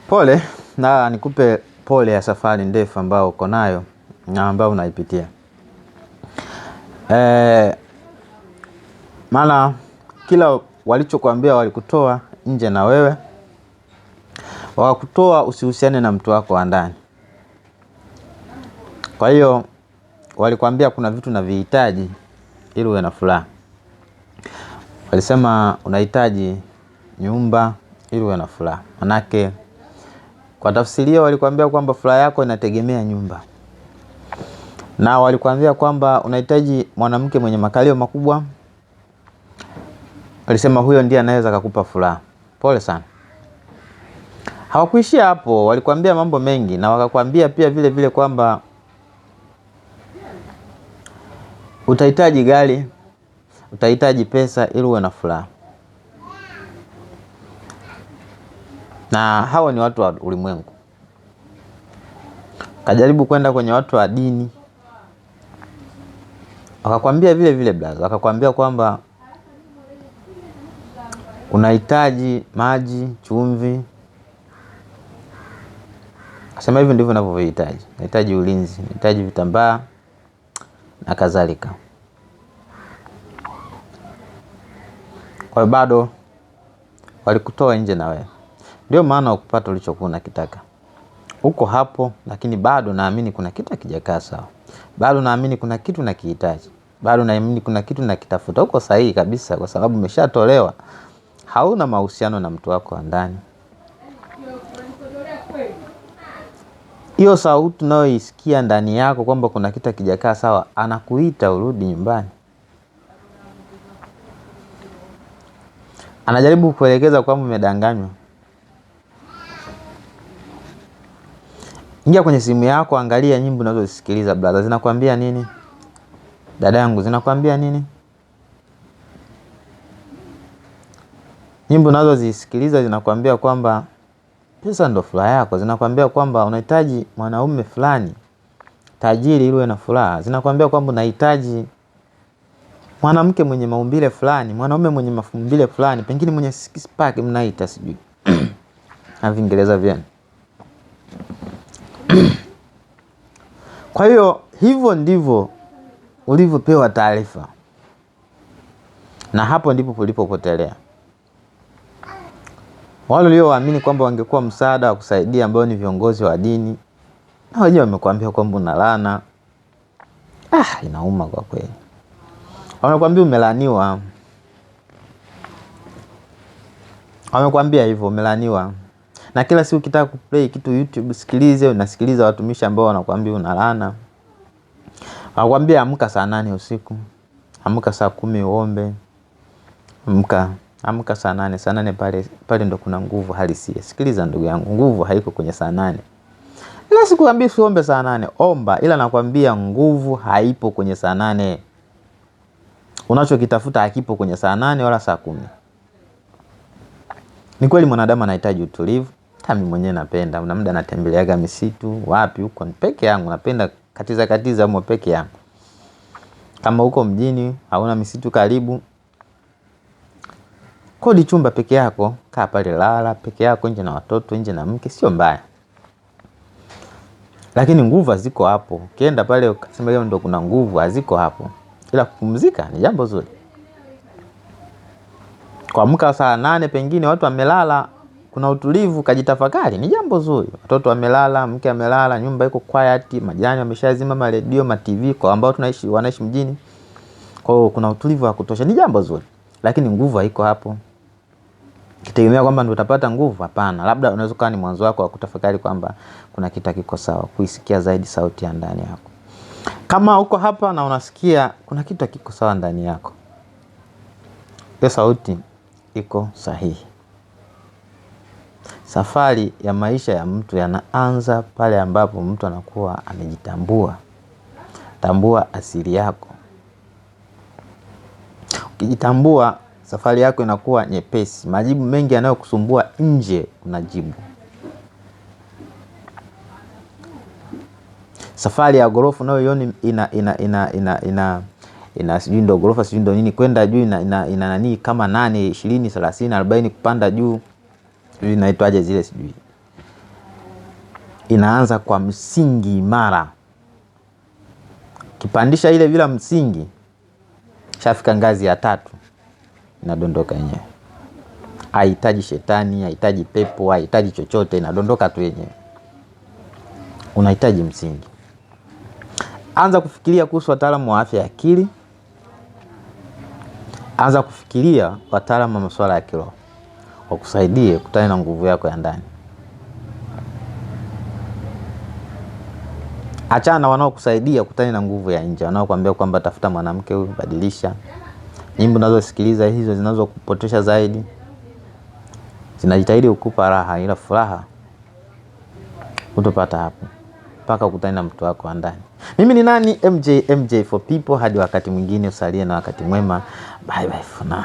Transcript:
Pole, na nikupe pole ya safari ndefu ambao uko nayo na ambao unaipitia. Maana kila walichokuambia walikutoa nje na wewe. Wakakutoa usihusiane na mtu wako wa ndani. Kwa hiyo walikuambia kuna vitu unavihitaji ili uwe na furaha. Walisema unahitaji nyumba ili uwe na furaha. Manake kwa tafsiria walikuambia kwamba furaha yako inategemea nyumba. Na walikuambia kwamba unahitaji mwanamke mwenye makalio makubwa. Walisema huyo ndiye anaweza kukupa furaha. Pole sana. Hawakuishia hapo, walikuambia mambo mengi na wakakwambia pia vile vile kwamba utahitaji gari, utahitaji pesa ili uwe na furaha. Na hawa ni watu wa ulimwengu. Kajaribu kwenda kwenye watu wa dini. Wakakwambia vile vile blaza, wakakwambia kwamba unahitaji maji, chumvi. Kasema hivyo ndivyo ninavyohitaji. Nahitaji ulinzi, nahitaji vitambaa na kadhalika. Kwa hiyo bado walikutoa nje na wewe. Ndio maana ukupata ulichokuwa unakitaka. Uko hapo lakini bado naamini kuna kitu hakijakaa sawa. Bado naamini kuna kitu unakihitaji. Bado naamini kuna kitu unakitafuta. Uko sahihi kabisa kwa sababu umeshatolewa. Hauna mahusiano na mtu wako wa ndani. Hiyo sauti unayoisikia ndani yako kwamba kuna kitu hakijakaa sawa, anakuita urudi nyumbani. Anajaribu kuelekeza kwamba umedanganywa. Ingia kwenye simu yako, angalia nyimbo unazozisikiliza brother, zinakwambia nini? Dada yangu, zinakwambia nini? Nyimbo unazozisikiliza zinakwambia kwamba pesa ndo furaha yako, zinakwambia kwamba unahitaji mwanaume fulani tajiri ili uwe na furaha, zinakwambia kwamba unahitaji mwanamke mwenye maumbile fulani, mwanaume mwenye maumbile fulani, pengine mwenye six pack mnaita sijui. Na Viingereza vyenu. Kwa hiyo hivyo ndivyo ulivyopewa taarifa. Na hapo ndipo ulipopotelea. Wale walioamini kwamba wangekuwa msaada wa kusaidia ambao ni viongozi wa dini, na wenyewe wamekwambia kwamba una laana. Inauma kwa kweli. Wamekwambia umelaaniwa. Wamekwambia hivyo umelaaniwa. Na kila siku ukitaka kuplay kitu YouTube sikilize, unasikiliza watumishi ambao wanakuambia una laana. Wanakuambia amka saa 8 usiku. Amka saa 10 uombe. Amka saa 8. Saa 8 pale ndo kuna nguvu halisi. Sikiliza ndugu yangu, nguvu haiko kwenye saa 8. Ila sikuambii usiombe saa 8, omba, ila nakwambia nguvu haipo kwenye saa 8. Unachokitafuta hakipo kwenye saa 8 wala saa 10. Ni kweli mwanadamu anahitaji utulivu. Hata mimi mwenyewe napenda. Una muda natembeleaga misitu, wapi huko peke yangu, napenda katiza huko peke yangu. Kama huko mjini hauna misitu karibu, kodi chumba peke yako, kaa pale lala peke yako, nje na watoto, nje na mke, sio mbaya. Lakini nguvu ziko hapo. Ukienda pale ukasema leo ndo kuna nguvu, haziko hapo. Ila kupumzika ni jambo zuri. Kuamka saa 8 pengine watu wamelala, kuna utulivu, kajitafakari, ni jambo zuri. Watoto wamelala, mke amelala, nyumba iko quiet, majani wameshazima, ma radio, ma TV kwa ambao wanaishi mjini. Kwa hiyo kuna utulivu wa kutosha, ni jambo zuri. Lakini nguvu haiko hapo. Kitegemea kwamba ndio utapata nguvu, hapana. Labda unaweza kuwa ni mwanzo wako wa kutafakari kwamba kuna kitu kiko sawa, kuisikia zaidi sauti ya ndani yako. Kama uko hapa na unasikia kuna kitu kiko sawa ndani yako, hiyo sauti iko sahihi. Safari ya maisha ya mtu yanaanza pale ambapo mtu anakuwa amejitambua. Tambua asili yako. Ukijitambua, safari yako inakuwa nyepesi. Majibu mengi yanayokusumbua nje unajibu. Safari ya ghorofa unayoiona ina sijui ndo ghorofa sijui ndo nini kwenda juu ina nani kama 8, 20, 30, 40 kupanda juu. Sijui inaitwaje zile sijui. inaanza kwa msingi imara. Kipandisha ile bila msingi, shafika ngazi ya 3, inadondoka yenyewe. Haihitaji shetani, haihitaji pepo, haihitaji chochote, inadondoka tu yenyewe. Unahitaji msingi. Anza kufikiria kuhusu wataalamu wa afya ya akili. Anza kufikiria wataalamu wa masuala ya kiroho wakusaidie kutana na nguvu yako ya ndani. Achana na wanaokusaidia kutana na nguvu ya nje, wanaokuambia kwamba tafuta mwanamke huyu, badilisha. Nyimbo unazosikiliza hizo zinazokupotosha zaidi, zinajitahidi kukupa raha, ila furaha utapata hapo mpaka ukutane na mtu wako wa ndani. Mimi ni nani? MJ for people. Hadi wakati mwingine, usalie na wakati mwema. Bye bye for now.